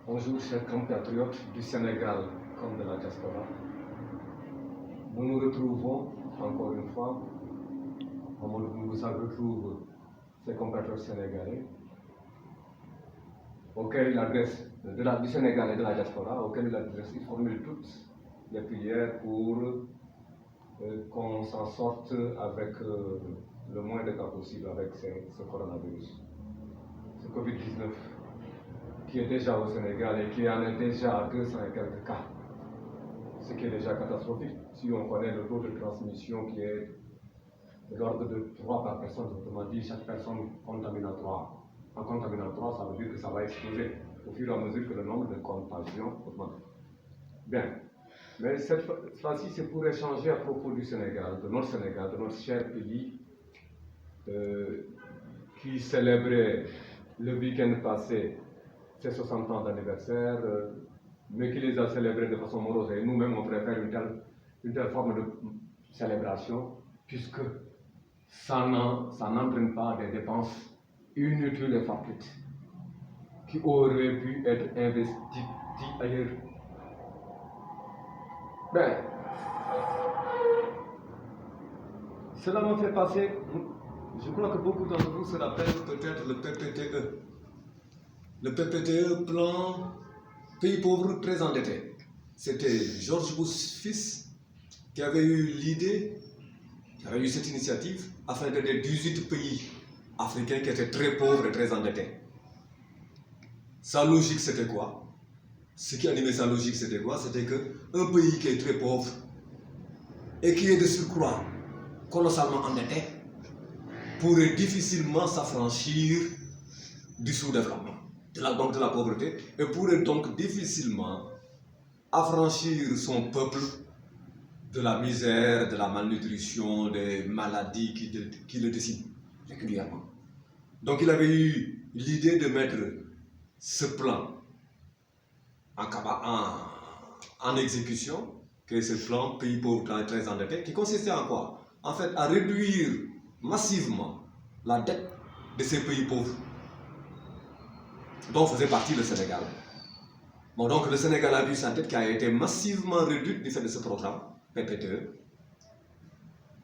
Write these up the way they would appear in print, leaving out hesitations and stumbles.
Bonjour chers compatriotes du Sénégal comme de la diaspora. Nous nous retrouvons encore une fois, nous vous retrouve ces compatriotes sénégalais auxquels il adresse, du Sénégal et de la diaspora, auxquels il adresse, il formule toutes les prières pour qu'on s'en sorte avec le moins de cas possible avec ce coronavirus, ce Covid-19 qui est déjà au Sénégal et qui en est déjà à 200 et quelques cas, ce qui est déjà catastrophique. Si on connaît le taux de transmission qui est de l'ordre de 3 par personne, autrement dit, chaque personne contamine à 3. En contaminant 3, ça veut dire que ça va exploser au fur et à mesure que le nombre de contagions augmente. Bien, mais cette fois-ci, c'est pour échanger à propos du Sénégal, de notre cher pays, qui célébrait le week-end passé ses 60 ans d'anniversaire, mais qui les a célébrés de façon morose. Et nous-mêmes, on préfère une telle forme de célébration, puisque ça n'entraîne pas des dépenses inutiles et fortuites, qui auraient pu être investies ailleurs. Ben, cela me fait passer, je crois que beaucoup d'entre vous se rappellent peut-être le PPTE. Le PPTE, plan Pays pauvres très endettés. C'était George Bush fils qui avait eu l'idée, qui avait eu cette initiative afin d'aider 18 pays africains qui étaient très pauvres et très endettés. Sa logique c'était quoi? Ce qui animait sa logique c'était quoi? C'était qu'un pays qui est très pauvre et qui est de surcroît colossalement endetté pourrait difficilement s'affranchir du sous-développement, de la pauvreté, et pourrait donc difficilement affranchir son peuple de la misère, de la malnutrition, des maladies qui le déciment régulièrement. Donc il avait eu l'idée de mettre ce plan en exécution, que est ce plan Pays pauvres très endettés, qui consistait en quoi? En fait, à réduire massivement la dette de ces pays pauvres, dont faisait partie le Sénégal. Bon, donc le Sénégal a vu sa dette qui a été massivement réduite du fait de ce programme PPTE.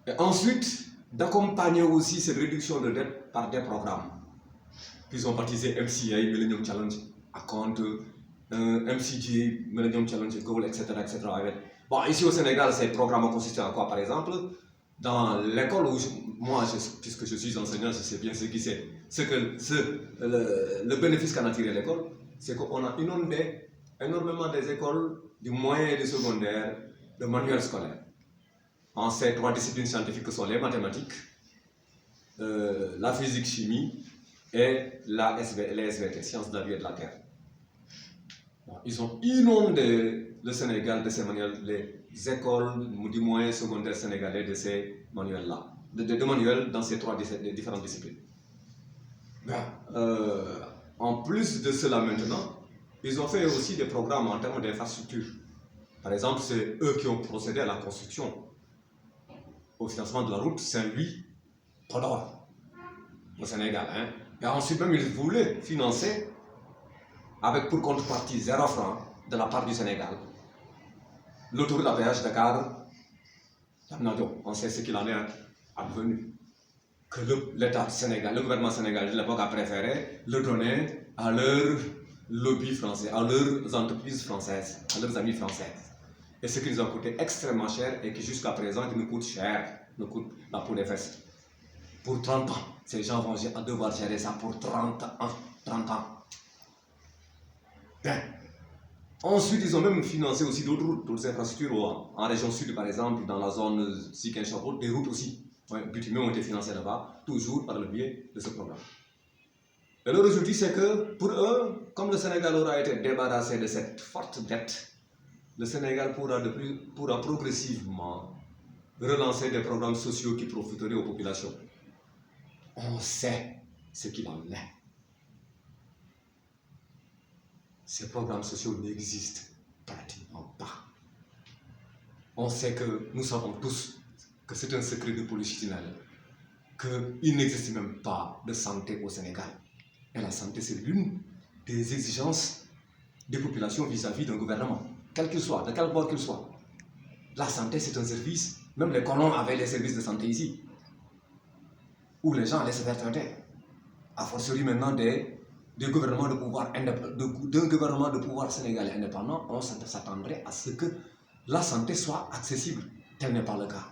Et ensuite, d'accompagner aussi cette réduction de dette par des programmes qu'ils ont baptisés MCA, Millennium Challenge Account, MCG, Millennium Challenge Goal, etc., etc. Bon, ici au Sénégal, ces programmes ont consisté en quoi, par exemple? Dans l'école où puisque je suis enseignant, je sais bien ce qui c'est. Le bénéfice qu'en a tiré l'école, c'est qu'on a inondé énormément des écoles du moyen et du secondaire de manuels scolaires. En ces 3 disciplines scientifiques que sont les mathématiques, la physique-chimie et les SVT, sciences de la vie et de la terre. Bon, ils ont inondé le Sénégal de ces manuels, les écoles du moyen secondaire sénégalais de ces manuels-là, de manuels dans ces 3 différentes disciplines. Ben, en plus de cela maintenant, ils ont fait aussi des programmes en termes d'infrastructures. Par exemple, c'est eux qui ont procédé à la construction, au financement de la route Saint-Louis-Podor, au Sénégal. Hein. Et ensuite même, ils voulaient financer, avec pour contrepartie 0 francs de la part du Sénégal, l'autoroute à péage Dakar, on sait ce qu'il en est advenu. Que l'État sénégalais, le gouvernement sénégalais de l'époque a préféré le donner à leurs lobbies français, à leurs entreprises françaises, à leurs amis français. Et ce qui nous a coûté extrêmement cher et qui jusqu'à présent nous coûte cher, nous coûte la peau des fesses. Pour 30 ans, ces gens vont devoir gérer ça pour 30 ans. 30 ans. Bien. Ensuite, ils ont même financé aussi d'autres routes, d'autres infrastructures en région sud, par exemple, dans la zone Sikin-Chapot, des routes aussi. Bitumées ont été financées là-bas, toujours par le biais de ce programme. Et le résultat, c'est que pour eux, comme le Sénégal aura été débarrassé de cette forte dette, le Sénégal pourra progressivement relancer des programmes sociaux qui profiteraient aux populations. On sait ce qu'il en est. Ces programmes sociaux n'existent pratiquement pas. On sait que nous savons tous que c'est un secret de polichinelle, qu'il n'existe même pas de santé au Sénégal. Et la santé, c'est l'une des exigences des populations vis-à-vis d'un gouvernement, quel qu'il soit, de quel bord qu'il soit. La santé, c'est un service. Même les colons avaient les services de santé ici, où les gens allaient se faire traiter. A fortiori maintenant des gouvernements de pouvoir d'un gouvernement de pouvoir sénégalais indépendant, on s'attendrait à ce que la santé soit accessible. Tel n'est pas le cas.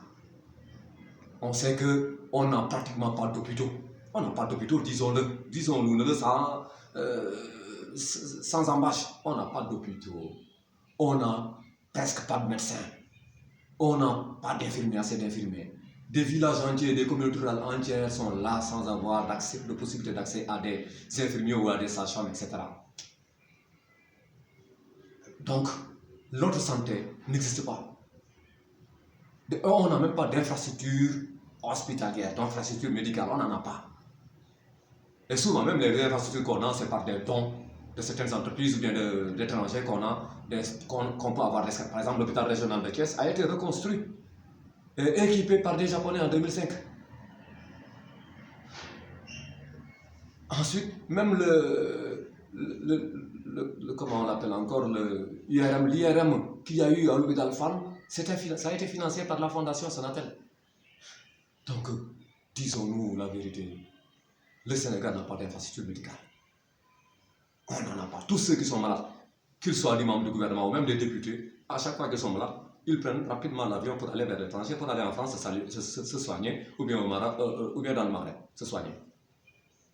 On sait qu'on n'a pratiquement pas d'hôpitaux. On n'a pas d'hôpitaux, disons-le sans embâche. On n'a pas d'hôpitaux. On n'a presque pas de médecins. On n'a pas d'infirmiers, assez d'infirmiers. Des villages entiers, des communautés rurales entières sont là sans avoir de possibilité d'accès à des infirmiers ou à des sages-femmes, etc. Donc, l'autre santé n'existe pas. On n'a même pas d'infrastructure hospitalière, d'infrastructure médicale, on n'en a pas. Et souvent, même les infrastructures qu'on a, c'est par des dons de certaines entreprises ou bien d'étrangers qu'on peut avoir. Par exemple, l'hôpital régional de Thiès a été reconstruit et équipé par des Japonais en 2005. Ensuite, même comment on l'appelle encore, l'IRM qu'il y a eu à l'hôpital Fann, ça a été financé par la fondation Sonatel. Donc, disons-nous la vérité, le Sénégal n'a pas d'infrastructure médicale. On n'en a pas. Tous ceux qui sont malades, qu'ils soient des membres du gouvernement ou même des députés, à chaque fois qu'ils sont malades, ils prennent rapidement l'avion pour aller vers l'étranger, pour aller en France se soigner, ou bien dans le Marais, se soigner.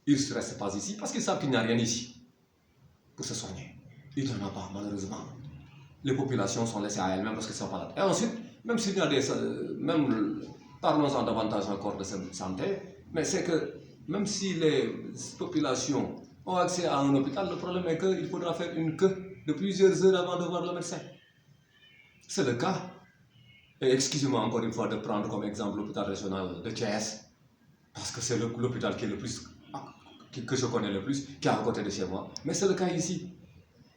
Ils ne restent pas ici parce qu'ils savent qu'il n'y a rien ici pour se soigner. Il n'en a pas, malheureusement. Les populations sont laissées à elles-mêmes parce qu'elles sont malades. Et ensuite, même s'il y a parlons-en davantage encore de santé, mais c'est que même si les populations ont accès à un hôpital, le problème est qu'il faudra faire une queue de plusieurs heures avant de voir le médecin. C'est le cas. Et excusez-moi encore une fois de prendre comme exemple l'hôpital régional de Thiès, parce que c'est l'hôpital qui est le plus, que je connais le plus, qui est à côté de chez moi. Mais c'est le cas ici.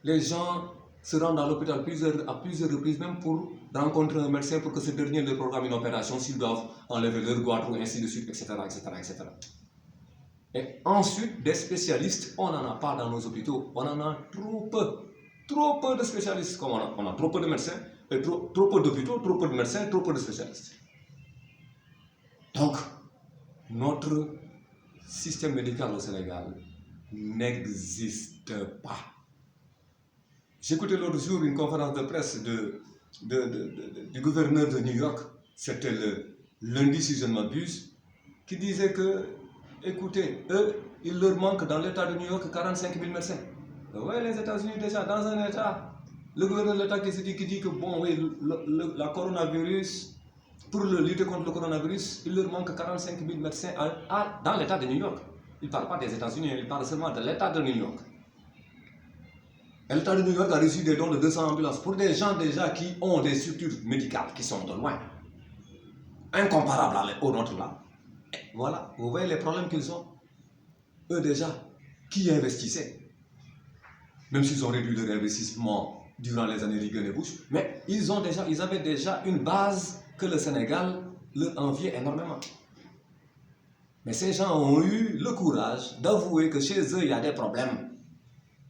Les gens se rendent à l'hôpital à plusieurs reprises, même pour rencontrer un médecin pour que ce dernier leur programme une opération s'ils doivent enlever leur goitre ou ainsi de suite, etc., etc., etc. Et ensuite, des spécialistes, on n'en a pas dans nos hôpitaux. On en a trop peu de spécialistes. Comme on a trop peu de médecins, et trop peu d'hôpitaux, trop peu de médecins, trop peu de spécialistes. Donc, notre système médical au Sénégal n'existe pas. J'écoutais l'autre jour une conférence de presse du gouverneur de New York, c'était le lundi si je ne m'abuse, qui disait que, écoutez, il leur manque dans l'État de New York 45 000 médecins. Oui, les États-Unis déjà, dans un État, le gouverneur de l'État qui dit que, bon, oui, la coronavirus, pour lutter contre le coronavirus, il leur manque 45 000 médecins dans l'État de New York. Il ne parle pas des États-Unis, il parle seulement de l'État de New York. L'État de New York a reçu des dons de 200 ambulances pour des gens déjà qui ont des structures médicales qui sont de loin, incomparables aux nôtres là. Et voilà, vous voyez les problèmes qu'ils ont. Eux déjà, qui investissaient, même s'ils ont réduit leur investissement durant les années Reagan et Bush, mais ils avaient déjà une base que le Sénégal leur enviait énormément. Mais ces gens ont eu le courage d'avouer que chez eux, il y a des problèmes.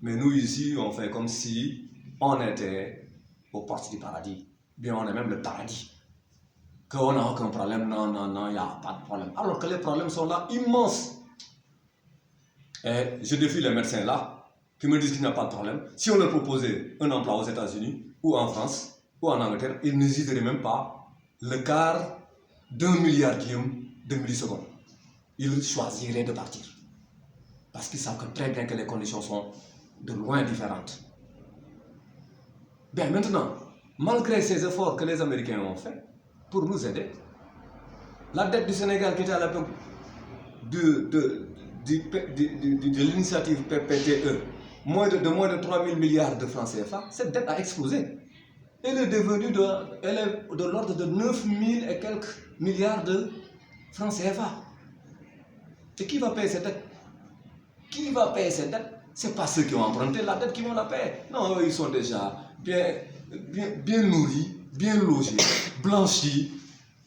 Mais nous, ici, on fait comme si on était aux portes du paradis. Bien, on est même le paradis. Qu'on n'a aucun problème, non, il n'y a pas de problème. Alors que les problèmes sont là, immenses. Et je défie les médecins là, qui me disent qu'il n'y a pas de problème. Si on leur proposait un emploi aux États-Unis, ou en France, ou en Angleterre, ils n'hésiteraient même pas le quart d'1 milliardième de millisecondes. Ils choisiraient de partir. Parce qu'ils savent très bien que les conditions sont de loin différentes. Bien, maintenant, malgré ces efforts que les Américains ont fait pour nous aider, la dette du Sénégal qui était à l'époque de l'initiative PPTE, moins de 3 000 milliards de francs CFA, cette dette a explosé. Elle est devenue de l'ordre de 9 000 et quelques milliards de francs CFA. Et qui va payer cette dette? Qui va payer cette dette? Ce n'est pas ceux qui ont emprunté la dette qui vont la payer. Non, eux, ils sont déjà bien nourris, bien logés, blanchis,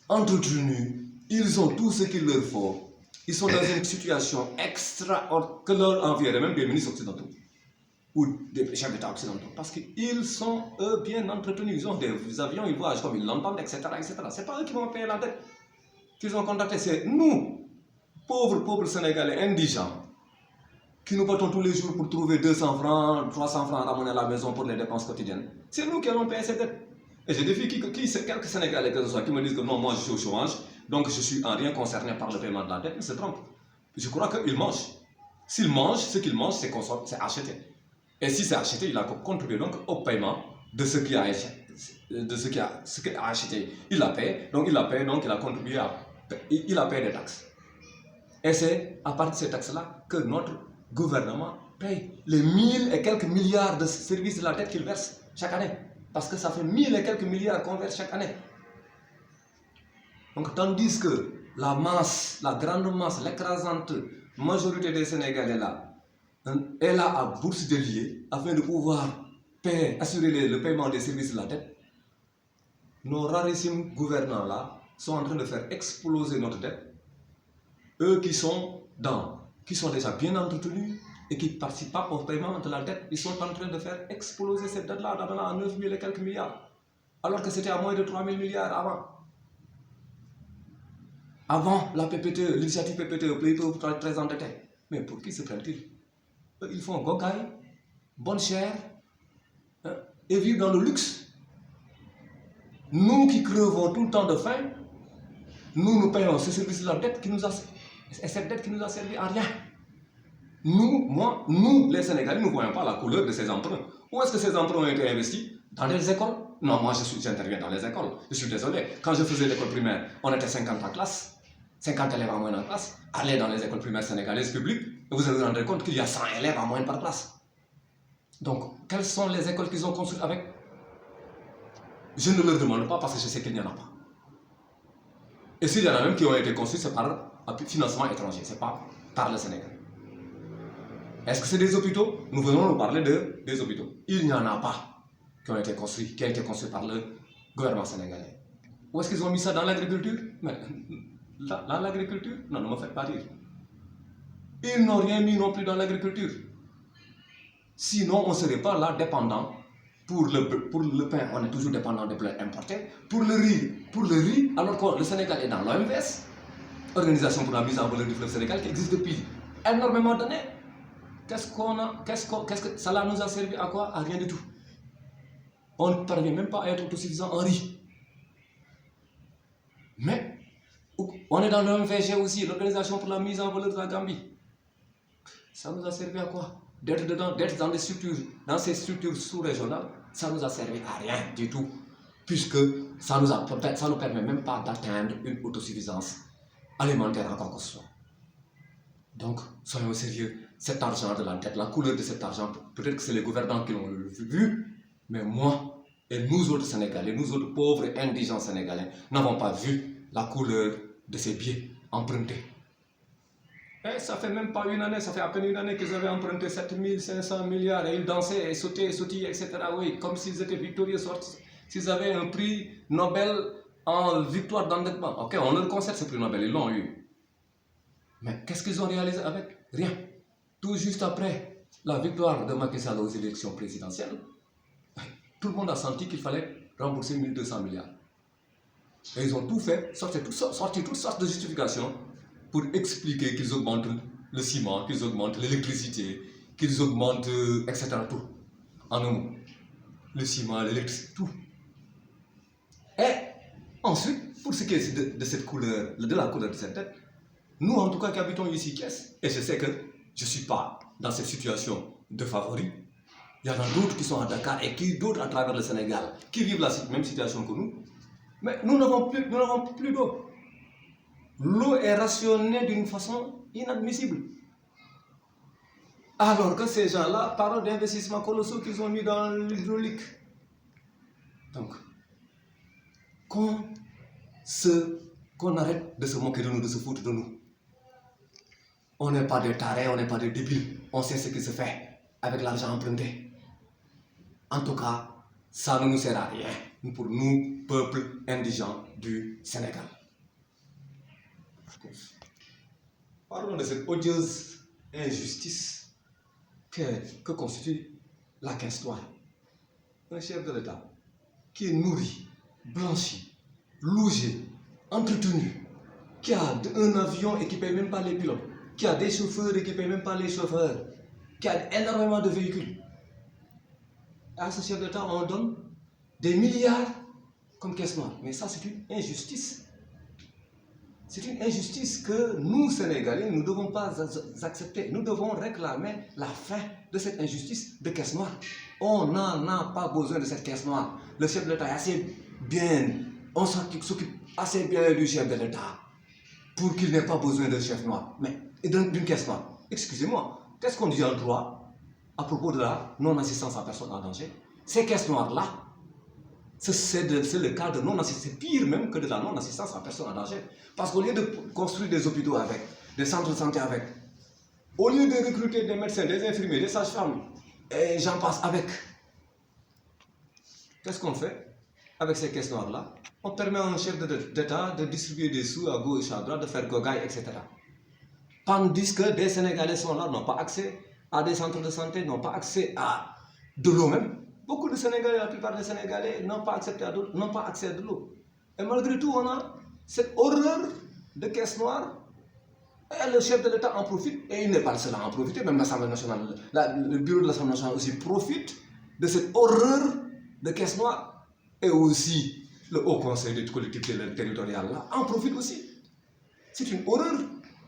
entretenus. Ils ont tout ce qu'il leur faut. Ils sont dans une situation extraordinaire que leur envierait même des ministres occidentaux. ou des chefs d'État occidentaux, parce qu'ils sont, eux, bien entretenus. Ils ont des avions, ils voyagent comme ils l'entendent, etc. etc. Ce n'est pas eux qui vont payer la dette qu'ils ont contacté, c'est nous, pauvres Sénégalais indigents, qui nous battons tous les jours pour trouver 200 francs, 300 francs à ramener à la maison pour les dépenses quotidiennes. C'est nous qui allons payer ces dettes. Et je défie quelques Sénégalais que ce soit qui me disent que non, moi je suis au chômage, donc je suis en rien concerné par le paiement de la dette. Ils se trompent. Je crois qu'ils mangent. S'ils mangent, ce qu'ils mangent, c'est acheté. Et si c'est acheté, il a contribué donc au paiement de ce qui a acheté. Il la paie, donc il la paie, donc il a contribué il a payé des taxes. Et c'est à partir de ces taxes-là que notre gouvernement paye les 1000 et quelques milliards de services de la dette qu'il verse chaque année. Parce que ça fait 1000 et quelques milliards qu'on verse chaque année. Donc tandis que la masse, la grande masse, l'écrasante majorité des Sénégalais là, est là à bourse déliée afin de pouvoir assurer le paiement des services de la dette, nos rarissimes gouvernants là sont en train de faire exploser notre dette. Eux qui sont déjà bien entretenus et qui ne participent pas au paiement de la dette, ils sont en train de faire exploser cette dette-là à 9 000 et quelques milliards, alors que c'était à moins de 3 000 milliards avant. Avant la PPTE, l'initiative PPTE, pays pauvres très endettés. Mais pour qui se prennent-ils? Ils font gogaille, bonne chère, hein, et vivent dans le luxe. Nous qui crevons tout le temps de faim, nous payons ce service de la dette et cette dette qui nous a servi à rien. Nous, les Sénégalais, nous ne voyons pas la couleur de ces emprunts. Où est-ce que ces emprunts ont été investis? Dans les écoles? Non, moi j'interviens dans les écoles. Je suis désolé. Quand je faisais l'école primaire, on était 50 en classe, 50 élèves en moyenne en classe. Allez dans les écoles primaires sénégalaises publiques, et vous vous rendrez compte qu'il y a 100 élèves en moyenne par classe. Donc, quelles sont les écoles qu'ils ont construites avec? Je ne leur demande pas parce que je sais qu'il n'y en a pas. Et s'il y en a même qui ont été construits, c'est par financement étranger, ce n'est pas par le Sénégal. Est-ce que c'est des hôpitaux? Nous venons nous parler des hôpitaux. Il n'y en a pas qui ont été construits par le gouvernement sénégalais. Où est-ce qu'ils ont mis ça? Dans l'agriculture? Mais dans l'agriculture? Non, ne me faites pas rire. Ils n'ont rien mis non plus dans l'agriculture. Sinon, on ne serait pas là dépendant. Pour le pain, on est toujours dépendant des plats importés. Pour le riz, alors que le Sénégal est dans l'OMVS, Organisation pour la mise en valeur du fleuve Sénégal, qui existe depuis énormément d'années. Qu'est-ce que cela nous a servi à quoi? À rien du tout. On ne parvient même pas à être autosuffisant en riz. Mais on est dans l'OMVG aussi, l'Organisation pour la mise en valeur de la Gambie. Ça nous a servi à quoi? D'être dans ces structures sous-régionales, ça nous a servi à rien du tout, puisque ça nous permet même pas d'atteindre une autosuffisance alimentaire en quelque sorte. Donc, soyons sérieux, cet argent de la dette, la couleur de cet argent, peut-être que c'est les gouvernants qui l'ont vu, mais moi et nous autres Sénégalais, nous autres pauvres et indigents Sénégalais, n'avons pas vu la couleur de ces billets empruntés. Et ça fait même pas une année, ça fait à peine une année qu'ils avaient emprunté 7500 milliards et ils dansaient et sautillaient, etc. Oui, comme s'ils étaient victorieux, s'ils avaient un prix Nobel en victoire d'endettement. Ok, on leur concède ce prix Nobel, ils l'ont eu. Mais qu'est-ce qu'ils ont réalisé avec? Rien. Tout juste après la victoire de Macky Sall aux élections présidentielles, tout le monde a senti qu'il fallait rembourser 1200 milliards. Et ils ont tout fait, sorti toutes sortes de justifications pour expliquer qu'ils augmentent le ciment, qu'ils augmentent l'électricité, qu'ils augmentent, etc. Tout. En un mot. Le ciment, l'électricité, tout. Et ensuite, pour ce qui est de cette couleur, de la couleur de cette dette, nous en tout cas qui habitons ici, et je sais que je ne suis pas dans cette situation de favori, il y en a d'autres qui sont à Dakar et d'autres à travers le Sénégal, qui vivent la même situation que nous, mais nous n'avons plus d'eau. L'eau est rationnée d'une façon inadmissible. Alors que ces gens-là parlent d'investissements colossaux qu'ils ont mis dans l'hydraulique. Donc, qu'on arrête de se moquer de nous, de se foutre de nous. On n'est pas des tarés, on n'est pas des débiles. On sait ce qui se fait avec l'argent emprunté. En tout cas, ça ne nous sert à rien pour nous, peuple indigent du Sénégal. Parlons de cette odieuse injustice que constitue la caisse noire. Un chef de l'État qui est nourri, blanchi, logé, entretenu, qui a un avion et qui ne paye même pas les pilotes, qui a des chauffeurs et qui ne paye même pas les chauffeurs, qui a énormément de véhicules. À ce chef d'État, on donne des milliards comme caisse noire. Mais ça, c'est une injustice. C'est une injustice que nous, Sénégalais, nous ne devons pas accepter. Nous devons réclamer la fin de cette injustice de caisse noire. On n'en a pas besoin de cette caisse noire. Le chef de l'État est assez bien, on s'occupe assez bien du chef de l'État pour qu'il n'ait pas besoin d'un chef noir, mais d'une caisse noire. Excusez-moi, qu'est-ce qu'on dit en droit à propos de la non-assistance à personne en danger? Ces caisses noires-là, c'est le cas de non-assistance, c'est pire même que de la non-assistance à personne en danger. Parce qu'au lieu de construire des hôpitaux avec, des centres de santé avec, au lieu de recruter des médecins, des infirmiers, des sages-femmes, et j'en passe avec, qu'est-ce qu'on fait avec ces caisses noires-là? On permet à un chef d'État de distribuer des sous à gauche, à droite, de faire gogaille, etc. Tandis que des Sénégalais sont là, n'ont pas accès à des centres de santé, n'ont pas accès à de l'eau même. Beaucoup de Sénégalais, la plupart des Sénégalais n'ont pas accès à de l'eau. Et malgré tout, on a cette horreur de caisse noire. Et le chef de l'État en profite, et il n'est pas le seul à en profiter, même l'Assemblée nationale, le bureau de l'Assemblée nationale aussi profite de cette horreur de caisse noire. Et aussi, le Haut Conseil des collectivités territoriales là, en profite aussi. C'est une horreur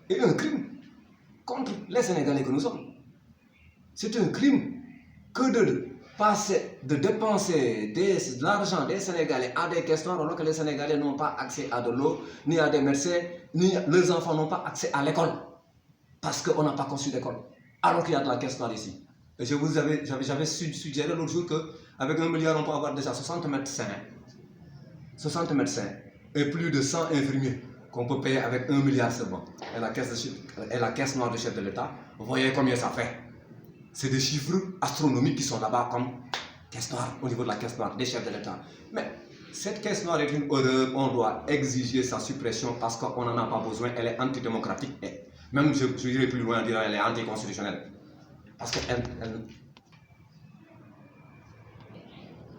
et un crime contre les Sénégalais que nous sommes. C'est un crime que de dépenser de l'argent des Sénégalais à des caisses noires alors que les Sénégalais n'ont pas accès à de l'eau, ni à des médecins, ni leurs enfants n'ont pas accès à l'école. Parce qu'on n'a pas conçu d'école. Alors qu'il y a de la caisse noire ici. Et j'avais suggéré l'autre jour qu'avec 1 milliard, on peut avoir déjà 60 médecins et plus de 100 infirmiers qu'on peut payer avec 1 milliard seulement. Et la caisse noire du chef de l'État, vous voyez combien ça fait. C'est des chiffres astronomiques qui sont là-bas comme caisse noire, au niveau de la caisse noire des chefs de l'État. Mais cette caisse noire est une horreur, on doit exiger sa suppression parce qu'on n'en a pas besoin, elle est antidémocratique et même je irai plus loin à dire elle est anticonstitutionnelle. Parce que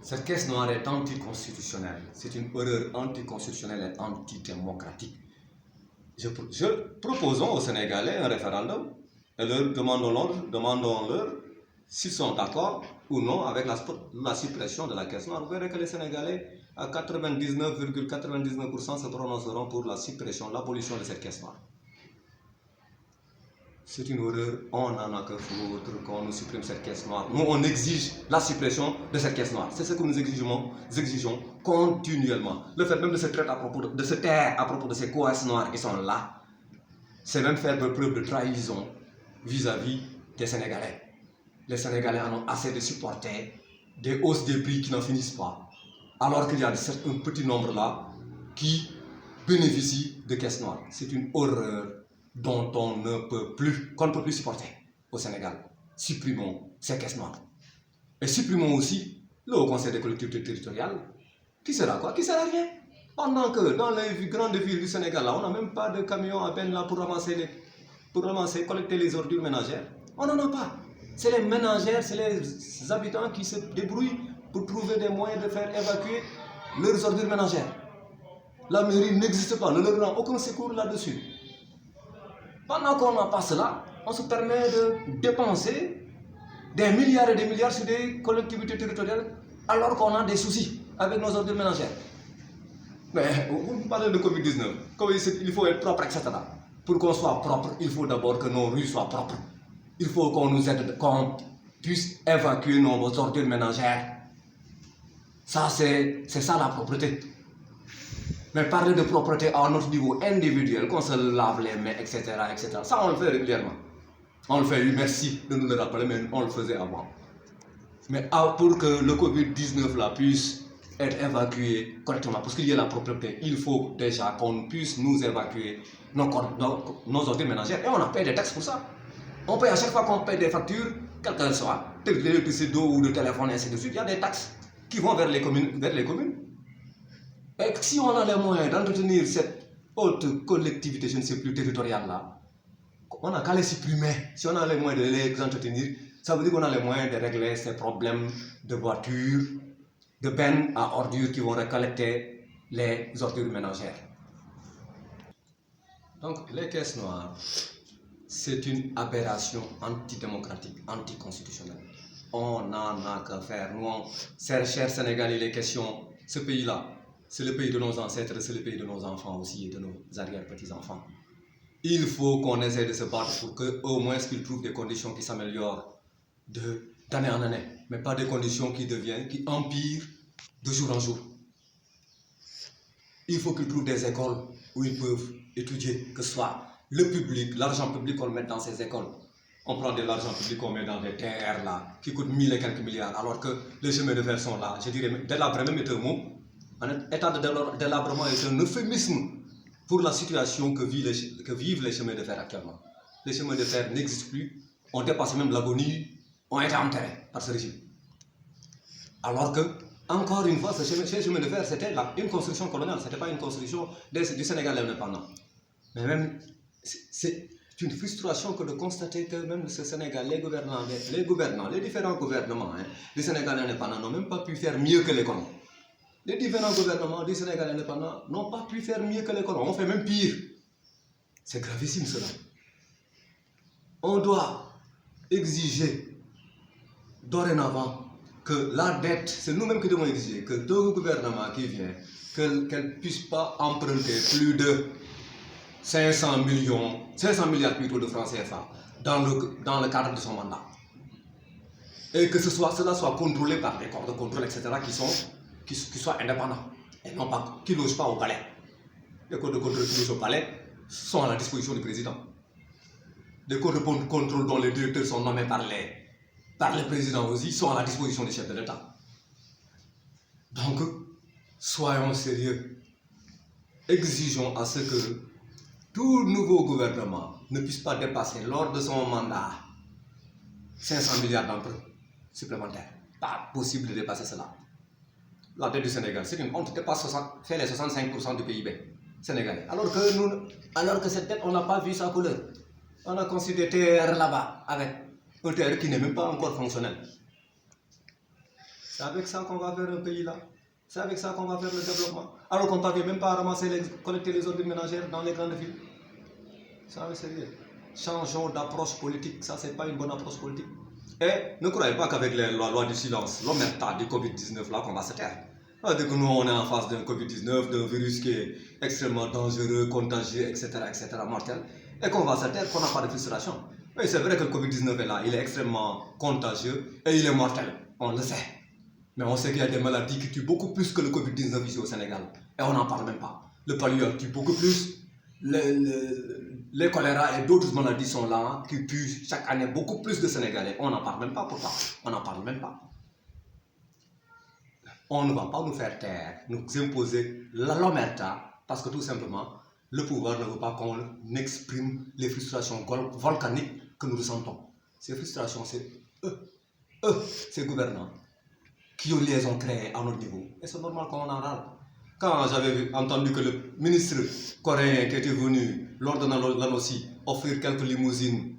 cette caisse noire est anticonstitutionnelle. C'est une horreur anticonstitutionnelle et antidémocratique. Proposons aux Sénégalais un référendum et leur demandons-leur s'ils sont d'accord ou non avec la suppression de la caisse noire. Vous verrez que les Sénégalais, à 99,99% se prononceront pour la suppression, l'abolition de cette caisse noire. C'est une horreur, on n'en a que foutre qu'on nous supprime cette caisse noire. Nous, on exige la suppression de cette caisse noire. C'est ce que nous exigeons continuellement. Le fait même de se taire à propos de ces caisses noires qui sont là, c'est même faire preuve de trahison vis-à-vis des Sénégalais. Les Sénégalais en ont assez de supporter des hausses des prix qui n'en finissent pas. Alors qu'il y a un petit nombre là qui bénéficient de caisses noires. C'est une horreur qu'on ne peut plus supporter au Sénégal. Supprimons ces caisses noires. Et supprimons aussi le Haut Conseil des collectivités territoriales. Qui sera quoi? Qui sera rien. Pendant que dans les grandes villes du Sénégal, là, on n'a même pas de camions à peine là pour collecter les ordures ménagères. On n'en a pas. C'est les ménagères, c'est les habitants qui se débrouillent pour trouver des moyens de faire évacuer leurs ordures ménagères. La mairie n'existe pas, ne leur rend aucun secours là-dessus. Pendant qu'on n'a pas cela, on se permet de dépenser des milliards et des milliards sur des collectivités territoriales alors qu'on a des soucis avec nos ordures ménagères. Mais vous parlez de Covid-19, il faut être propre, etc. Pour qu'on soit propre, il faut d'abord que nos rues soient propres. Il faut qu'on nous aide, qu'on puisse évacuer nos ordures ménagères. Ça, c'est ça la propreté. Mais parler de propreté à notre niveau individuel, qu'on se lave les mains, etc., ça on le fait régulièrement. On le fait, oui, merci de nous le rappeler, mais on le faisait avant. Mais pour que le Covid-19 là puisse être évacué correctement, parce qu'il y a la propreté, il faut déjà qu'on puisse nous évacuer nos ordures ménagères. Et on a payé des taxes pour ça. On paye à chaque fois qu'on paye des factures, quelle qu'elle soit, de l'électricité, d'eau ou de téléphone, ainsi de suite, il y a des taxes qui vont vers les communes. Et si on a les moyens d'entretenir cette haute collectivité, je ne sais plus, territoriale là, on n'a qu'à les supprimer. Si on a les moyens de les entretenir, Ça veut dire qu'on a les moyens de régler ces problèmes de voitures, de bennes à ordures qui vont récolter les ordures ménagères. Donc, les caisses noires, c'est une aberration antidémocratique, anticonstitutionnelle. On n'en a qu'à faire. Nous, chers Sénégalais, les questions, ce pays-là, c'est le pays de nos ancêtres, c'est le pays de nos enfants aussi et de nos arrière-petits-enfants. Il faut qu'on essaie de se battre pour qu'au moins qu'ils trouvent des conditions qui s'améliorent d'année en année, mais pas des conditions qui empirent de jour en jour. Il faut qu'ils trouvent des écoles où ils peuvent étudier, que ce soit le public, l'argent public qu'on met dans ces écoles. On prend de l'argent public qu'on met dans des terres là, qui coûtent 1000 et quelques milliards, alors que les chemins de fer sont là. Je dirais, délabrement même est un mot. Un état de délabrement est un euphémisme pour la situation que vivent les chemins de fer actuellement. Les chemins de fer n'existent plus, ont dépassé même l'agonie, ont été enterrés par ce régime. Alors que, encore une fois, ces chemins de fer, c'était une construction coloniale, ce n'était pas une construction du Sénégal indépendant. Mais même, c'est une frustration que de constater que même ce Sénégal, les différents gouvernements du Sénégal indépendant n'ont même pas pu faire mieux que les colons. Les différents gouvernements du Sénégal indépendant n'ont pas pu faire mieux que les colons. On fait même pire. C'est gravissime cela. On doit exiger dorénavant que la dette, c'est nous-mêmes qui devons exiger que deux gouvernements qui viennent, qu'elles ne puissent pas emprunter plus de 500 milliards plutôt de francs CFA dans le cadre de son mandat. Et que cela soit contrôlé par des corps de contrôle, etc., qui soient indépendants et non pas qui ne logent pas au palais. Les corps de contrôle qui logent au palais sont à la disposition du président. Les corps de contrôle dont les directeurs sont nommés par les présidents aussi sont à la disposition du chef de l'État. Donc, soyons sérieux. Exigeons à ce que tout nouveau gouvernement ne puisse pas dépasser lors de son mandat 500 milliards d'emprunts supplémentaires. Pas possible de dépasser cela. La dette du Sénégal, c'est une honte, fait les 65% du PIB sénégalais. Alors que cette dette, on n'a pas vu sa couleur. On a construit des terres là-bas, avec un terre qui n'est même pas encore fonctionnel. C'est avec ça qu'on va faire un pays là. C'est avec ça qu'on va faire le développement. Alors qu'on ne parvient même pas à collecter les ordures ménagères dans les grandes villes. Ça, c'est sérieux. Changeons d'approche politique. Ça, c'est pas une bonne approche politique. Et ne croyez pas qu'avec la loi du silence, l'omerta du Covid-19 là, qu'on va se taire. C'est-à-dire que nous, on est en face d'un Covid-19, d'un virus qui est extrêmement dangereux, contagieux, etc., mortel, et qu'on va se taire, qu'on n'a pas de frustration. Mais c'est vrai que le Covid-19 est là, il est extrêmement contagieux et il est mortel. On le sait. Mais on sait qu'il y a des maladies qui tuent beaucoup plus que le Covid-19 ici au Sénégal. Et on n'en parle même pas. Le palu tue beaucoup plus. Les choléra et d'autres maladies sont là qui tuent chaque année beaucoup plus de Sénégalais. On n'en parle même pas pourtant. On n'en parle même pas. On ne va pas nous faire taire, nous imposer l'omerta parce que tout simplement, le pouvoir ne veut pas qu'on exprime les frustrations volcaniques que nous ressentons. Ces frustrations, c'est ces gouvernants, qui les ont créés à notre niveau. Et c'est normal qu'on en râle. Quand j'avais entendu que le ministre coréen qui était venu lors de l'ANOCI offrir quelques limousines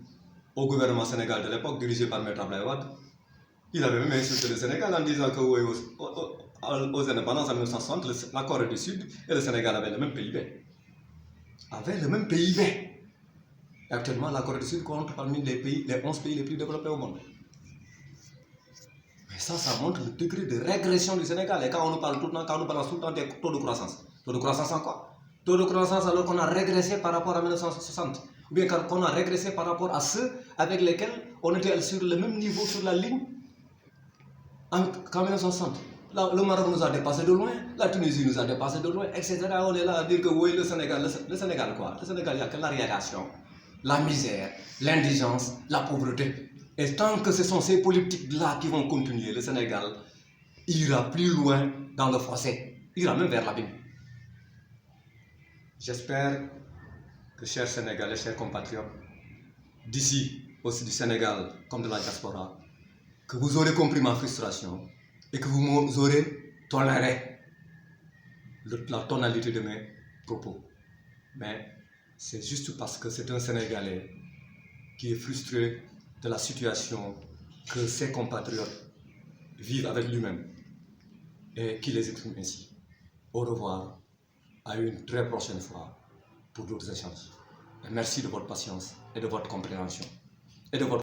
au gouvernement sénégalais de l'époque, dirigé par Maître Abdoulaye Wade, il avait même insulté le Sénégal en disant qu'aux indépendances en 1960, la Corée du Sud et le Sénégal avaient le même PIB. Et actuellement, la Corée du Sud compte parmi les 11 pays les plus développés au monde. Mais ça montre le degré de régression du Sénégal. Et quand on nous parle tout le temps, des taux de croissance. Taux de croissance en quoi? Taux de croissance alors qu'on a régressé par rapport à 1960. Ou bien qu'on a régressé par rapport à ceux avec lesquels on était sur le même niveau sur la ligne qu'en 1960. Le Maroc nous a dépassé de loin, la Tunisie nous a dépassé de loin, etc. On est là à dire que oui, le Sénégal quoi? Le Sénégal, il n'y a que l'arriération, la misère, l'indigence, la pauvreté. Et tant que ce sont ces politiques-là qui vont continuer, le Sénégal ira plus loin dans le fossé, ira même vers l'abîme. J'espère que, chers Sénégalais, chers compatriotes, d'ici, aussi du Sénégal comme de la diaspora, que vous aurez compris ma frustration et que vous aurez toléré la tonalité de mes propos. Mais c'est juste parce que c'est un Sénégalais qui est frustré de la situation que ses compatriotes vivent avec lui-même et qu'il les exprime ainsi. Au revoir, à une très prochaine fois pour d'autres échanges. Et merci de votre patience et de votre compréhension et de votre